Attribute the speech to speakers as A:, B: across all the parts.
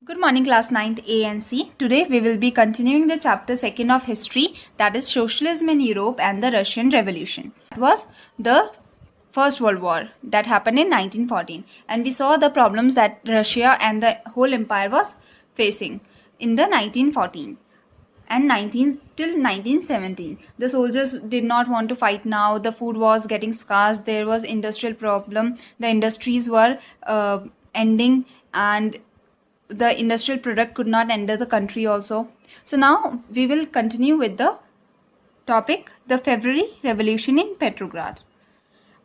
A: Good morning, class 9th A and C. Today we will be continuing the chapter 2nd of history, that is socialism in Europe and the Russian Revolution. It was the First World War that happened in 1914, and we saw the problems that Russia and the whole empire was facing in the 1914 and 19 till 1917. The soldiers did not want to fight now. The food was getting scarce. There was industrial problem. The industries were ending, and the industrial product could not enter the country also. So now we will continue with the topic, the February Revolution in Petrograd.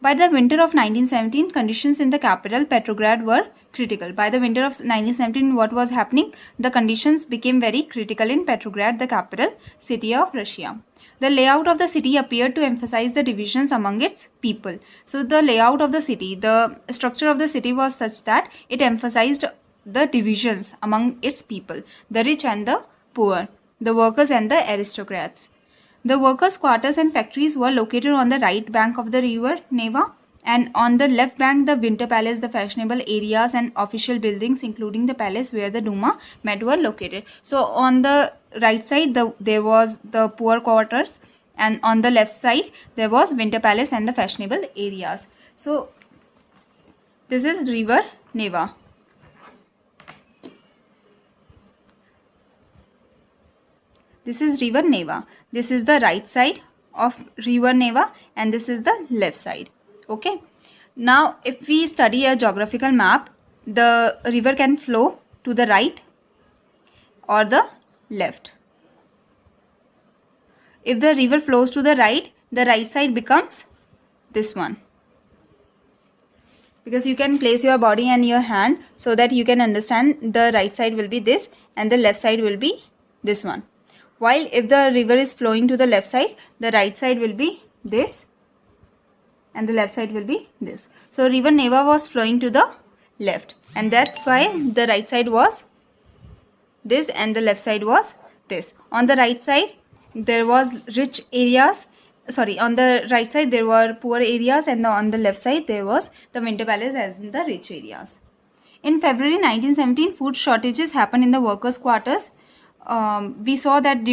A: By the winter of 1917, conditions in the capital Petrograd were critical. By the winter of 1917, what was happening? The conditions became very critical in Petrograd, the capital city of Russia. The layout of the city appeared to emphasize the divisions among its people. So the layout of the city, the structure of the city was such that it emphasized the divisions among its people, the rich and the poor, the workers and the aristocrats. The workers' quarters and factories were located on the right bank of the river Neva, and on the left bank the Winter Palace, the fashionable areas and official buildings including the palace where the Duma met were located. So on the right side there was the poor quarters, and on the left side there was Winter Palace and the fashionable areas. So this is river Neva. This is river Neva. This is the right side of river Neva and this is the left side. Okay. Now if we study a geographical map, the river can flow to the right or the left. If the river flows to the right side becomes this one. Because you can place your body and your hand so that you can understand the right side will be this and the left side will be this one. While if the river is flowing to the left side, the right side will be this and the left side will be this. So river Neva was flowing to the left, and that's why the right side was this and the left side was this. On the right side there was rich areas, on the right side there were poor areas, and on the left side there was the Winter Palace and the rich areas. In February 1917, food shortages happened in the workers' quarters. We saw that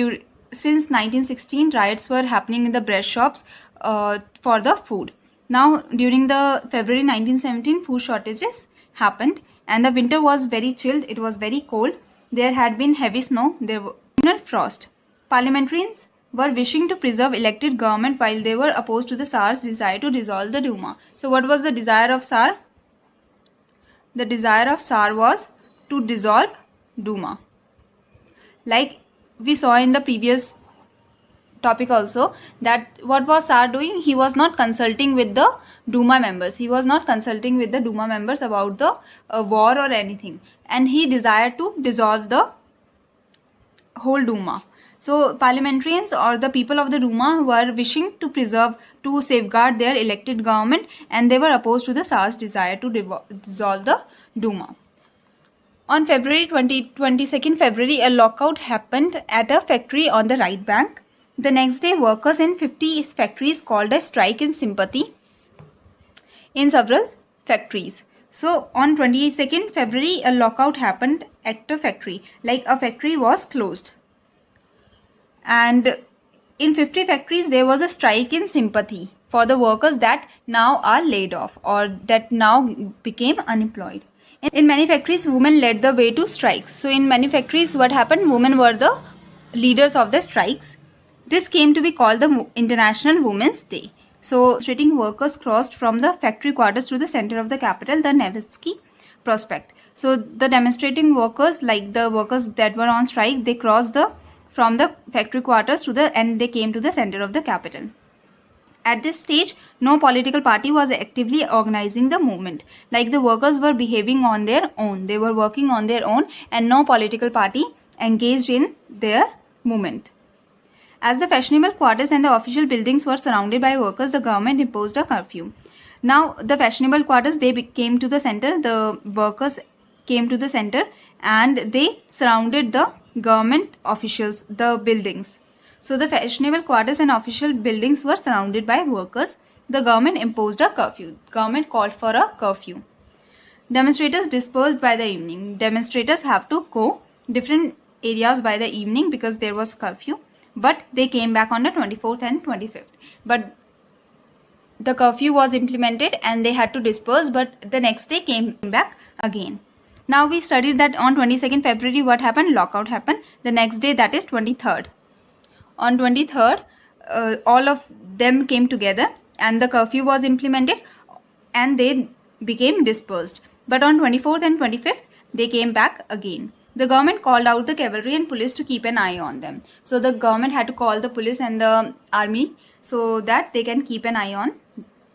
A: since 1916 riots were happening in the bread shops for the food. Now during the February 1917 food shortages happened, and the winter was very chilled. It was very cold. There had been heavy snow. There was frost. Parliamentarians were wishing to preserve elected government while they were opposed to the Tsar's desire to dissolve the Duma. So what was the desire of Tsar? The desire of Tsar was to dissolve Duma. Like we saw in the previous topic also, that what was Tsar doing? He was not consulting with the Duma members. He was not consulting with the Duma members about the war or anything. And he desired to dissolve the whole Duma. So parliamentarians or the people of the Duma were wishing to preserve, to safeguard their elected government, and they were opposed to the Tsar's desire to dissolve the Duma. On February 22nd February, a lockout happened at a factory on the right bank. The next day, workers in 50 factories called a strike in sympathy in several factories. So on 22nd February, a lockout happened at a factory, like a factory was closed. And in 50 factories, there was a strike in sympathy for the workers that now are laid off or that now became unemployed. In many factories, women led the way to strikes. So in many factories, what happened? Women were the leaders of the strikes. This came to be called the International Women's Day. So demonstrating workers crossed from the factory quarters to the center of the capital, the Nevsky Prospect. So the demonstrating workers, like the workers that were on strike, they crossed from the factory quarters and they came to the center of the capital. At this stage, no political party was actively organizing the movement. Like the workers were behaving on their own. They were working on their own, and no political party engaged in their movement. As the fashionable quarters and the official buildings were surrounded by workers, the government imposed a curfew. Now the fashionable quarters, they came to the center. The workers came to the center and they surrounded the government officials, the buildings. So the fashionable quarters and official buildings were surrounded by workers. The government imposed a curfew. Government called for a curfew. Demonstrators dispersed by the evening. Demonstrators have to go different areas by the evening because there was curfew, but they came back on the 24th and 25th. But the curfew was implemented and they had to disperse, but the next day came back again. Now we studied that on 22nd February what happened? Lockout happened. The next day, that is 23rd. On 23rd, all of them came together and the curfew was implemented and they became dispersed. But on 24th and 25th, they came back again. The government called out the cavalry and police to keep an eye on them. So the government had to call the police and the army so that they can keep an eye on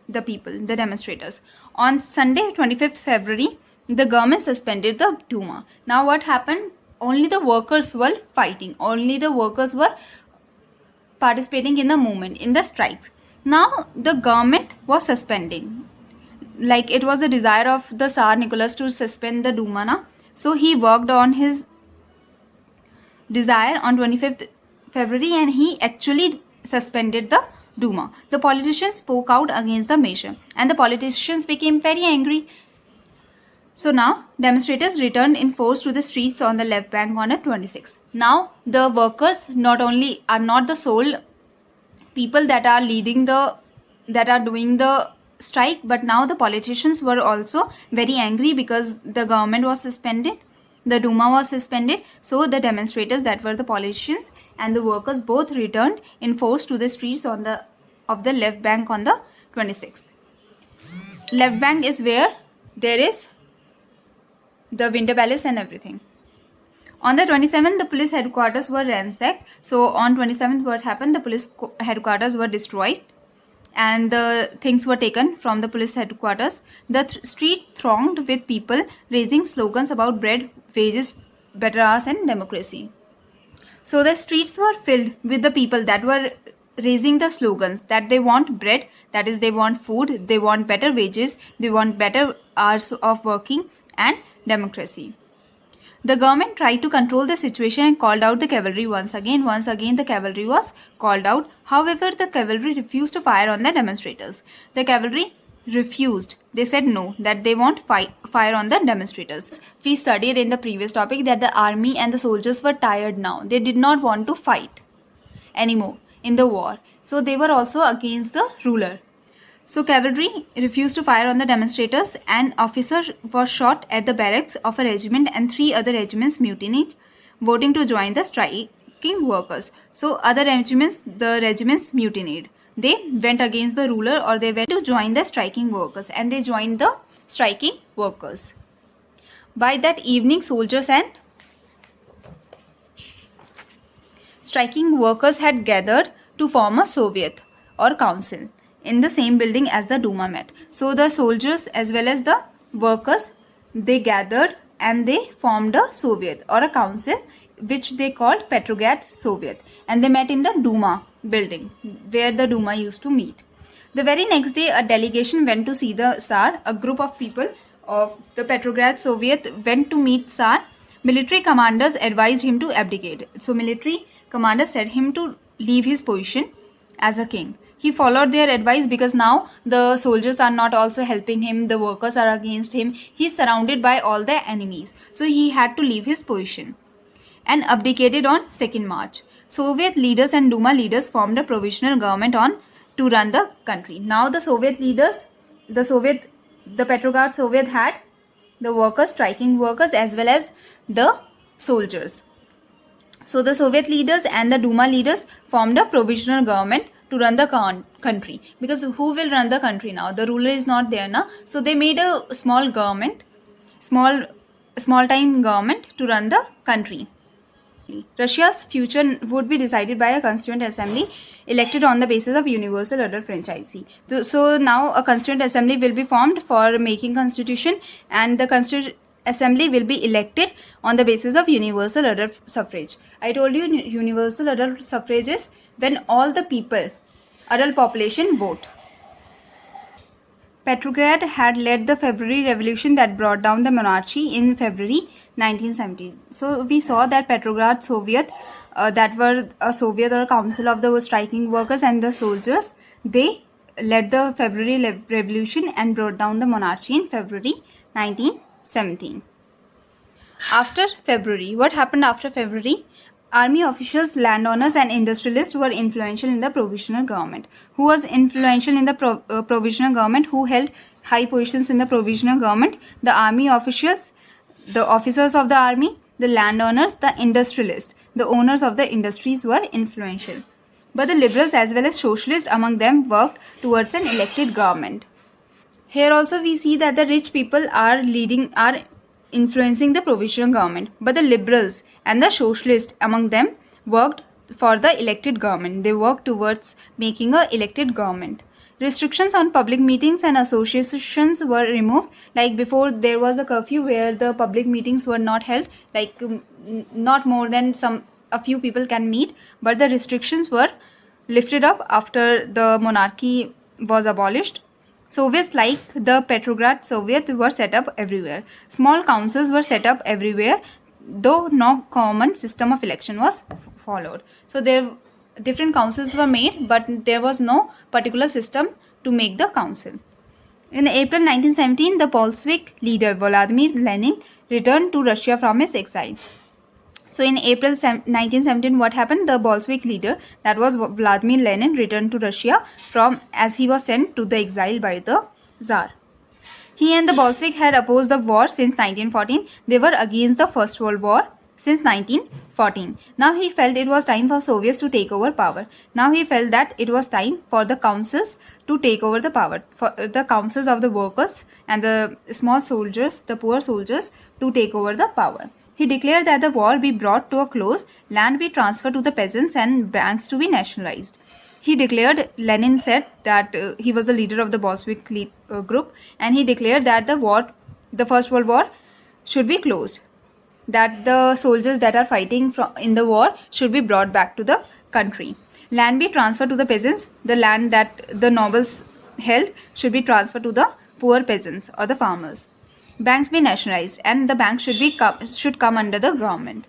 A: the people, the demonstrators. On Sunday, 25th February, the government suspended the Duma. Now what happened? Only the workers were fighting. Only the workers were participating in the movement, in the strikes. Now the government was suspending. Like it was the desire of the Tsar Nicholas to suspend the Duma now. So he worked on his desire on 25th February and he actually suspended the Duma. The politicians spoke out against the measure and the politicians became very angry. So now demonstrators returned in force to the streets on the left bank on the 26th. Now the workers not only are not the sole people that are doing the strike, but now the politicians were also very angry because the government was suspended, the Duma was suspended. So the demonstrators, that were the politicians and the workers, both returned in force to the streets of the left bank on the 26th. Left bank is where there is the Winter Palace and everything. On the 27th, the police headquarters were ransacked. So on 27th, what happened? The police headquarters were destroyed and the things were taken from the police headquarters. The street thronged with people raising slogans about bread, wages, better hours and democracy. So the streets were filled with the people that were raising the slogans that they want bread, that is they want food, they want better wages, they want better hours of working and democracy. The government tried to control the situation and called out the cavalry once again. Once again the cavalry was called out. However, the cavalry refused to fire on the demonstrators. The cavalry refused. They said no, that they won't fire on the demonstrators. We studied in the previous topic that the army and the soldiers were tired now. They did not want to fight anymore in the war. So they were also against the ruler. So cavalry refused to fire on the demonstrators. An officer was shot at the barracks of a regiment and 3 other regiments mutinied, voting to join the striking workers. So other regiments, the regiments mutinied. They went against the ruler or they went to join the striking workers and they joined the striking workers. By that evening, soldiers and striking workers had gathered to form a Soviet or council in the same building as the Duma met. So the soldiers as well as the workers, they gathered and they formed a Soviet or a council which they called Petrograd Soviet, and they met in the Duma building where the Duma used to meet. The very next day a delegation went to see the Tsar. A group of people of the Petrograd Soviet went to meet Tsar. Military commanders advised him to abdicate. So military commanders said him to leave his position as a king. He followed their advice because now the soldiers are not also helping him, the workers are against him. He is surrounded by all the enemies. So he had to leave his position and abdicated on 2nd March. Soviet leaders and Duma leaders formed a provisional government to run the country. Now the Soviet leaders, the Petrograd Soviet had the workers, striking workers as well as the soldiers. So the Soviet leaders and the Duma leaders formed a provisional government to run the country, because who will run the country now? The ruler is not there now. So they made a small government, small time government to run the country. Russia's future would be decided by a constituent assembly elected on the basis of universal adult franchise. So now a constituent assembly will be formed for making constitution, and the constituent assembly will be elected on the basis of universal adult suffrage. I told you universal adult suffrage is when all the people, adult population, vote. Petrograd had led the February Revolution that brought down the monarchy in February 1970. So we saw that Petrograd Soviet, that were a Soviet or a council of the striking workers and the soldiers, they led the February Revolution and brought down the monarchy in February 1970. 1917. After February, what happened after February? Army officials, landowners and industrialists were influential in the provisional government. Who was influential in the provisional government? Who held high positions in the provisional government? The army officials, the officers of the army, the landowners, the industrialists, the owners of the industries were influential. But the liberals as well as socialists among them worked towards an elected government. Here also we see that the rich people are influencing the provisional government, but the liberals and the socialists among them worked for the elected government. They worked towards making a elected government. Restrictions on public meetings and associations were removed. Like before, there was a curfew where the public meetings were not held, like not more than a few people can meet, but the restrictions were lifted up after the monarchy was abolished. Soviets like the Petrograd Soviet were set up everywhere. Small councils were set up everywhere, though no common system of election was followed. So different councils were made, but there was no particular system to make the council. In April 1917, the Bolshevik leader Vladimir Lenin returned to Russia from his exile. So in April 1917, what happened? The Bolshevik leader, that was Vladimir Lenin, returned to Russia as he was sent to the exile by the Tsar. He and the Bolshevik had opposed the war since 1914. They were against the First World War since 1914. Now he felt it was time for Soviets to take over power. Now he felt that it was time for the councils to take over the power, for the councils of the workers and the small soldiers, the poor soldiers, to take over the power. He declared that the war be brought to a close, land be transferred to the peasants and banks to be nationalized. He declared, Lenin said that he was the leader of the Bolshevik group, and he declared that the First World War should be closed, that the soldiers that are fighting in the war should be brought back to the country. Land be transferred to the peasants, the land that the nobles held should be transferred to the poor peasants or the farmers. Banks be nationalized and the banks should come under the government.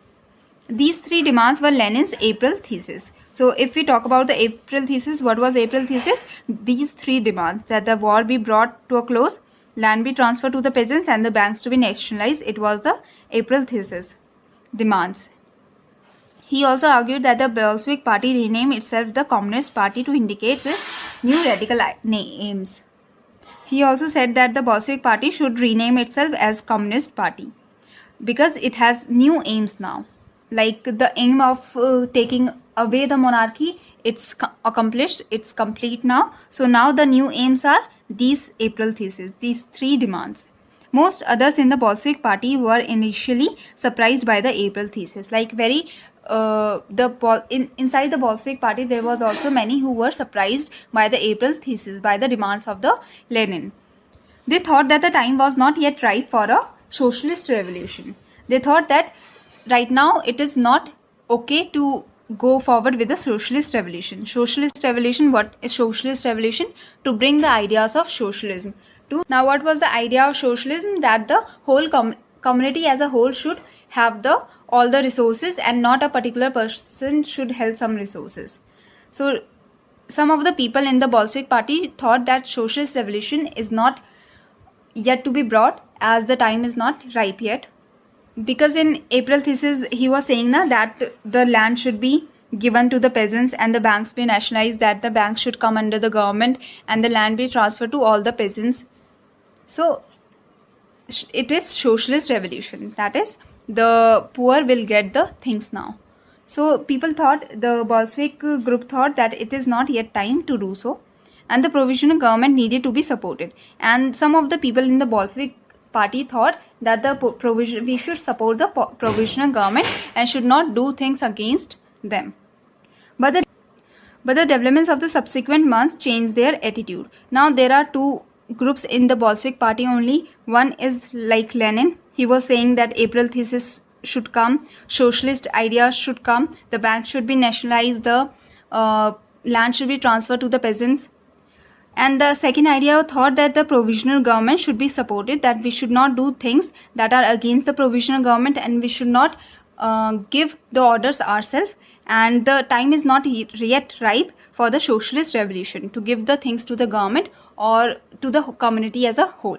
A: These three demands were Lenin's April thesis. So if we talk about the April thesis, what was April thesis? These three demands, that the war be brought to a close, land be transferred to the peasants and the banks to be nationalized. It was the April thesis demands. He also argued that the Bolshevik party rename itself the Communist Party to indicate its new radical aims. He also said that the Bolshevik party should rename itself as Communist Party because it has new aims now. Like the aim of taking away the monarchy, it's accomplished, it's complete now. So now the new aims are these April theses, these three demands. Most others in the Bolshevik party were initially surprised by the April thesis. Like inside the Bolshevik party, there was also many who were surprised by the April thesis, by the demands of the Lenin. They thought that the time was not yet ripe for a socialist revolution. They thought that right now it is not okay to go forward with the socialist revolution. Socialist revolution, what is socialist revolution? To bring the ideas of socialism. Now what was the idea of socialism? That the whole community as a whole should have all the resources and not a particular person should hold some resources. So some of the people in the Bolshevik party thought that socialist revolution is not yet to be brought as the time is not ripe yet. Because in April thesis he was saying that the land should be given to the peasants and the banks be nationalized, that the banks should come under the government and the land be transferred to all the peasants. So it is socialist revolution, that is the poor will get the things now. So people thought, the Bolshevik group thought that it is not yet time to do so and the provisional government needed to be supported. And some of the people in the Bolshevik party thought that we should support the provisional government and should not do things against them. But the developments of the subsequent months changed their attitude. Now there are two groups in the Bolshevik party only. One is like Lenin. He was saying that April thesis should come, socialist ideas should come, the banks should be nationalized, the land should be transferred to the peasants. And the second idea thought that the provisional government should be supported, that we should not do things that are against the provisional government and we should not give the orders ourselves, and the time is not yet ripe for the socialist revolution to give the things to the government or to the community as a whole.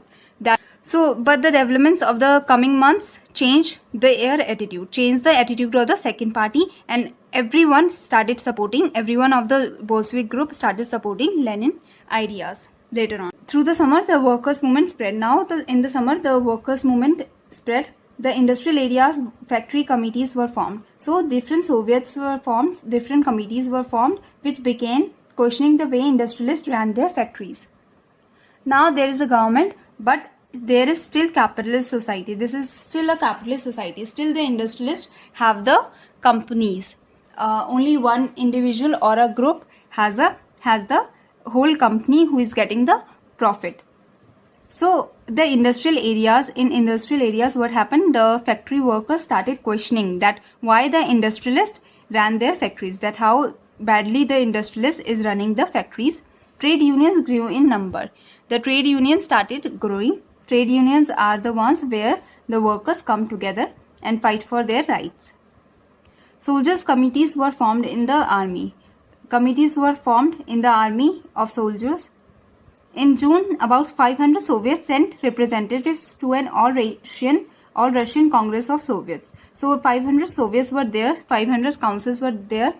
A: So, but the developments of the coming months changed their attitude, changed the attitude of the second party, and everyone of the Bolshevik group started supporting Lenin ideas later on. Through the summer, the workers' movement spread. Now, in the summer, the workers' movement spread. The industrial areas, factory committees were formed. So, different Soviets were formed, different committees were formed, which began questioning the way industrialists ran their factories. Now, there is a government, but there is still capitalist society. This is still a capitalist society. Still the industrialists have the companies. Only one individual or a group has the whole company who is getting the profit. So the industrial areas, what happened? The factory workers started questioning that why the industrialists ran their factories, that how badly the industrialist is running the factories. Trade unions grew in number. The trade unions started growing. Trade unions are the ones where the workers come together and fight for their rights. Soldiers' committees were formed in the army. Committees were formed in the army of soldiers. In June, about 500 Soviets sent representatives to an all-Russian Congress of Soviets. So 500 Soviets were there, 500 councils were there,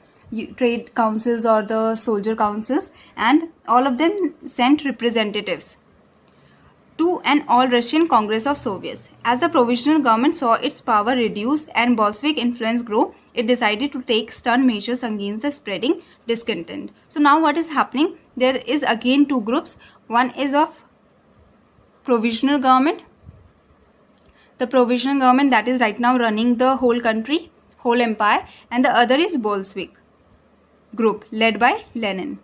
A: trade councils or the soldier councils, and all of them sent representatives to an all-Russian Congress of Soviets. As the provisional government saw its power reduce and Bolshevik influence grow, it decided to take stern measures against the spreading discontent. So now what is happening? There is again two groups. One is of provisional government. The provisional government that is right now running the whole country, whole empire, and the other is Bolshevik group led by Lenin.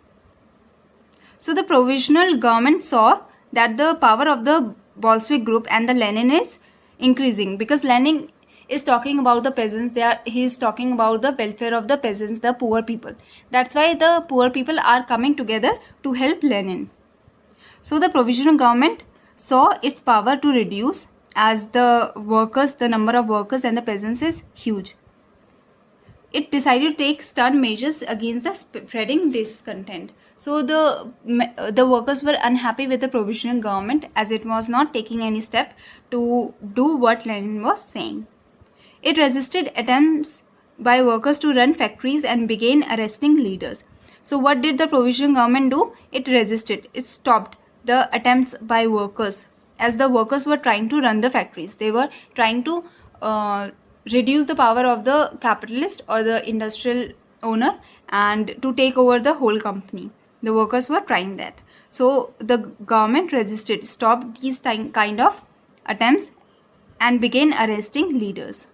A: So the provisional government saw that the power of the Bolshevik group and the Lenin is increasing, because Lenin is talking about the peasants. He is talking about the welfare of the peasants, the poor people. That's why the poor people are coming together to help Lenin. So the provisional government saw its power to reduce as the number of workers and the peasants is huge. It decided to take stern measures against the spreading discontent. So the workers were unhappy with the provisional government as it was not taking any step to do what Lenin was saying. It resisted attempts by workers to run factories and began arresting leaders. So what did the provisional government do? It resisted. It stopped the attempts by workers, as the workers were trying to run the factories. They were trying to reduce the power of the capitalist or the industrial owner and to take over the whole company. The workers were trying that. So the government resisted, stopped these kind of attempts and began arresting leaders.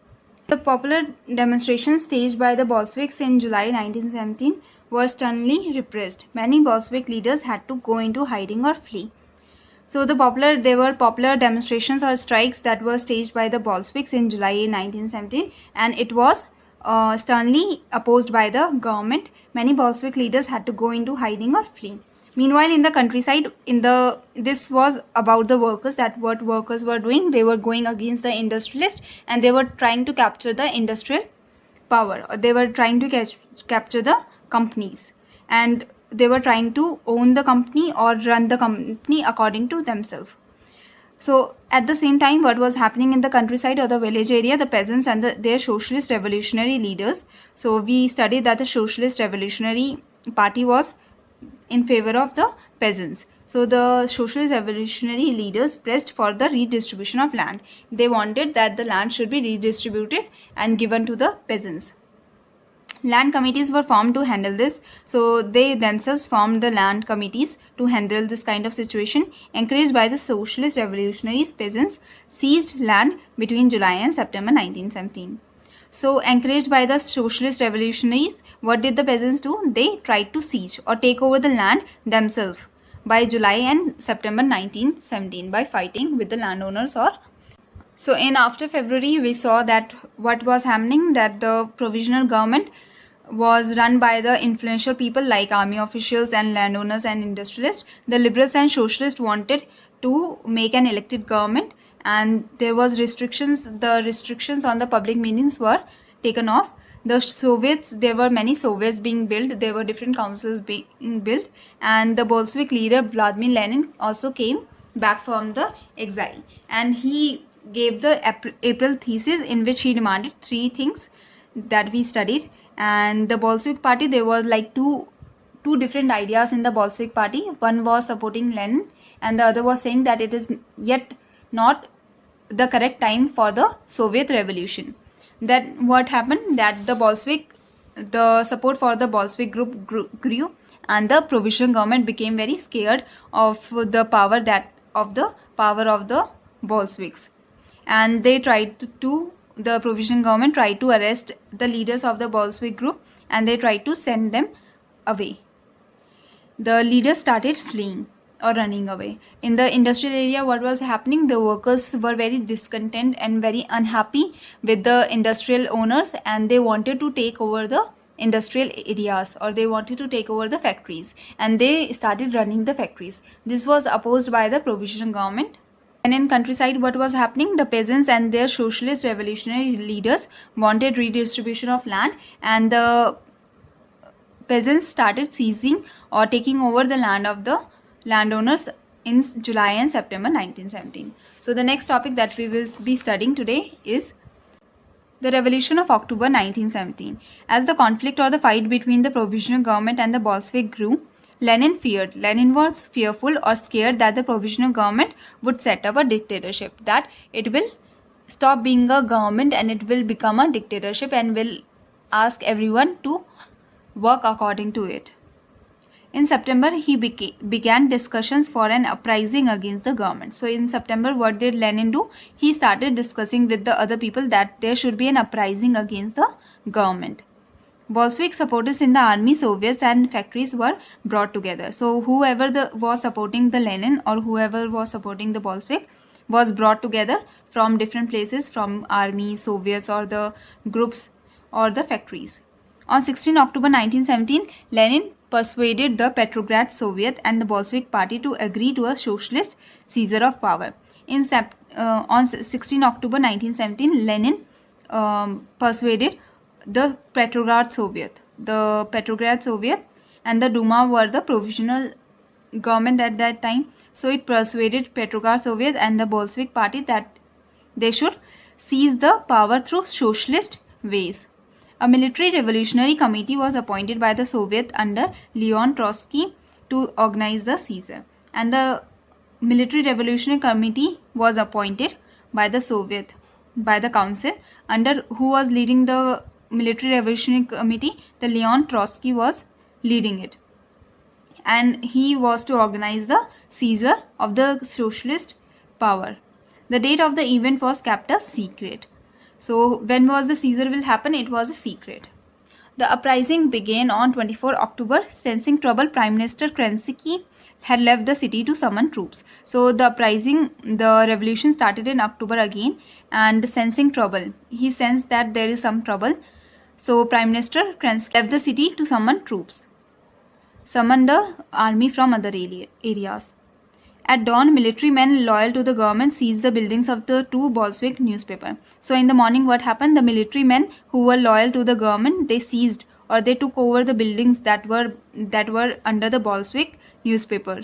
A: The popular demonstrations staged by the Bolsheviks in July 1917 were sternly repressed. Many Bolshevik leaders had to go into hiding or flee. So there were popular demonstrations or strikes that were staged by the Bolsheviks in July 1917, and it was sternly opposed by the government. Many Bolshevik leaders had to go into hiding or flee. Meanwhile, in the countryside, this was about the workers, that what workers were doing. They were going against the industrialists and they were trying to capture the industrial power. They were trying to capture the companies, and they were trying to own the company or run the company according to themselves. So at the same time, what was happening in the countryside or the village area, the peasants and their socialist revolutionary leaders. So we studied that the socialist revolutionary party was in favor of the peasants. So the socialist revolutionary leaders pressed for the redistribution of land. They wanted that the land should be redistributed and given to the peasants. Land committees were formed to handle this. So they themselves formed the land committees to handle this kind of situation. Encouraged by the socialist revolutionaries, peasants seized land between July and September 1917. So encouraged by the socialist revolutionaries, what did the peasants do? They tried to siege or take over the land themselves by July and September 1917 by fighting with the landowners. So in after February, we saw that what was happening, that the provisional government was run by the influential people like army officials and landowners and industrialists. The liberals and socialists wanted to make an elected government, and there was restrictions. The restrictions on the public meetings were taken off. The Soviets, there were many Soviets being built. There were different councils being built, and the Bolshevik leader Vladimir Lenin also came back from the exile, and he gave the April thesis, in which he demanded three things that we studied. And the Bolshevik party, there was like two different ideas in the Bolshevik party. One was supporting Lenin, and the other was saying that it is yet not the correct time for the Soviet revolution. That what happened, that the support for the Bolshevik group grew, and the provisional government became very scared of the power of the Bolsheviks, and they tried to the provisional government tried to arrest the leaders of the Bolshevik group, and they tried to send them away. The leaders started fleeing or running away. In the industrial area, what was happening, the workers were very discontent and very unhappy with the industrial owners, and they wanted to take over the industrial areas, or they wanted to take over the factories, and they started running the factories. This was opposed by the provisional government. And in countryside, what was happening, the peasants and their socialist revolutionary leaders wanted redistribution of land, and the peasants started seizing or taking over the land of the landowners in July and September 1917. So the next topic that we will be studying today is the Revolution of October 1917. As the conflict or the fight between the provisional government and the Bolshevik grew, Lenin was fearful or scared that the provisional government would set up a dictatorship, that it will stop being a government and it will become a dictatorship and will ask everyone to work according to it. In September, he began discussions for an uprising against the government. So in September, what did Lenin do? He started discussing with the other people that there should be an uprising against the government. Bolshevik supporters in the army, Soviets and factories were brought together. So whoever was supporting the Lenin or whoever was supporting the Bolshevik was brought together from different places, from army, Soviets, or the groups or the factories. On 16 October 1917, Lenin persuaded the Petrograd Soviet and the Bolshevik party to agree to a socialist seizure of power. On 16 October 1917, Lenin persuaded the Petrograd Soviet. The Petrograd Soviet and the Duma were the provisional government at that time. So it persuaded Petrograd Soviet and the Bolshevik party that they should seize the power through socialist ways. A military revolutionary committee was appointed by the Soviet under Leon Trotsky to organize the seizure. And the military revolutionary committee was appointed by the Soviet, by the council, under who was leading the military revolutionary committee. The Leon Trotsky was leading it, and he was to organize the seizure of the socialist power. The date of the event was kept a secret. So when was the seizure will happen? It was a secret. The uprising began on 24 October. Sensing trouble, Prime Minister Kerensky had left the city to summon troops. So the revolution started in October again, and sensing trouble, he sensed that there is some trouble. So Prime Minister Kerensky left the city to summon troops, summon the army from other areas. At dawn, military men loyal to the government seized the buildings of the two Bolshevik newspapers. So in the morning, what happened? The military men who were loyal to the government, they seized or they took over the buildings that were under the Bolshevik newspaper.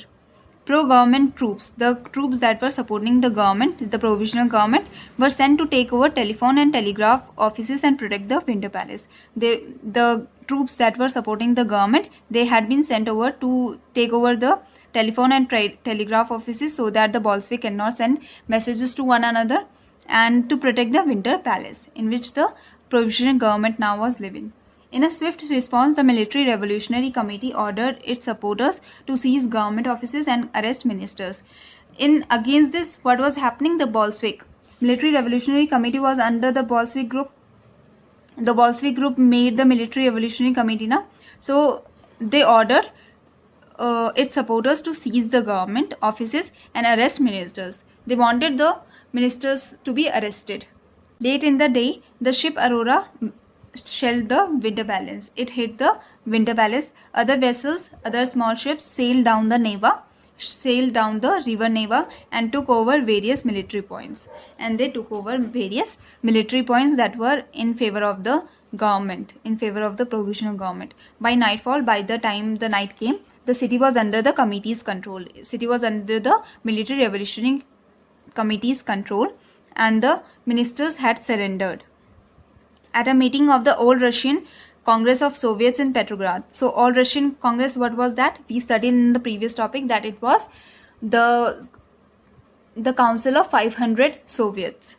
A: Pro-government troops, the troops that were supporting the government, the provisional government, were sent to take over telephone and telegraph offices and protect the Winter Palace. The troops that were supporting the government, they had been sent over to take over the telephone and telegraph offices so that the Bolshevik cannot send messages to one another, and to protect the Winter Palace in which the provisional government now was living. In a swift response, the Military Revolutionary Committee ordered its supporters to seize government offices and arrest ministers. Against this, what was happening? The Bolshevik Military Revolutionary Committee was under the Bolshevik group. The Bolshevik group made the Military Revolutionary Committee now. So they ordered its supporters to seize the government offices and arrest ministers. They wanted the ministers to be arrested. Late in the day, the ship Aurora shelled the Winter Palace. It hit the Winter Palace. Other vessels, other small ships sailed down the Neva sailed down the river Neva and took over various military points. And they took over various military points that were in favor of the government, in favor of the provisional government. By nightfall, by the time the night came, the city was under the committee's control. City was under the military revolutionary committee's control, and the ministers had surrendered at a meeting of the All Russian Congress of Soviets in Petrograd. So All Russian Congress, what was that? We studied in the previous topic that it was the Council of 500 Soviets.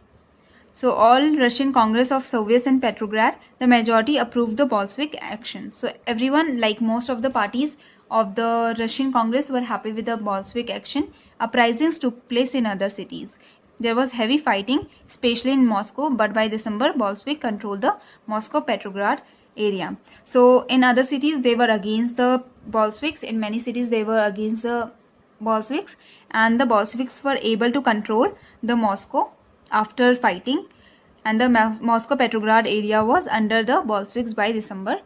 A: So All Russian Congress of Soviets in Petrograd, the majority approved the Bolshevik action. So everyone, like most of the parties of the Russian Congress, were happy with the Bolshevik action. Uprisings took place in other cities. There was heavy fighting, especially in Moscow, but by December, Bolshevik controlled the Moscow-Petrograd area. So in other cities, they were against the Bolsheviks. In many cities, they were against the Bolsheviks, and the Bolsheviks were able to control the Moscow after fighting, and the Moscow-Petrograd area was under the Bolsheviks by December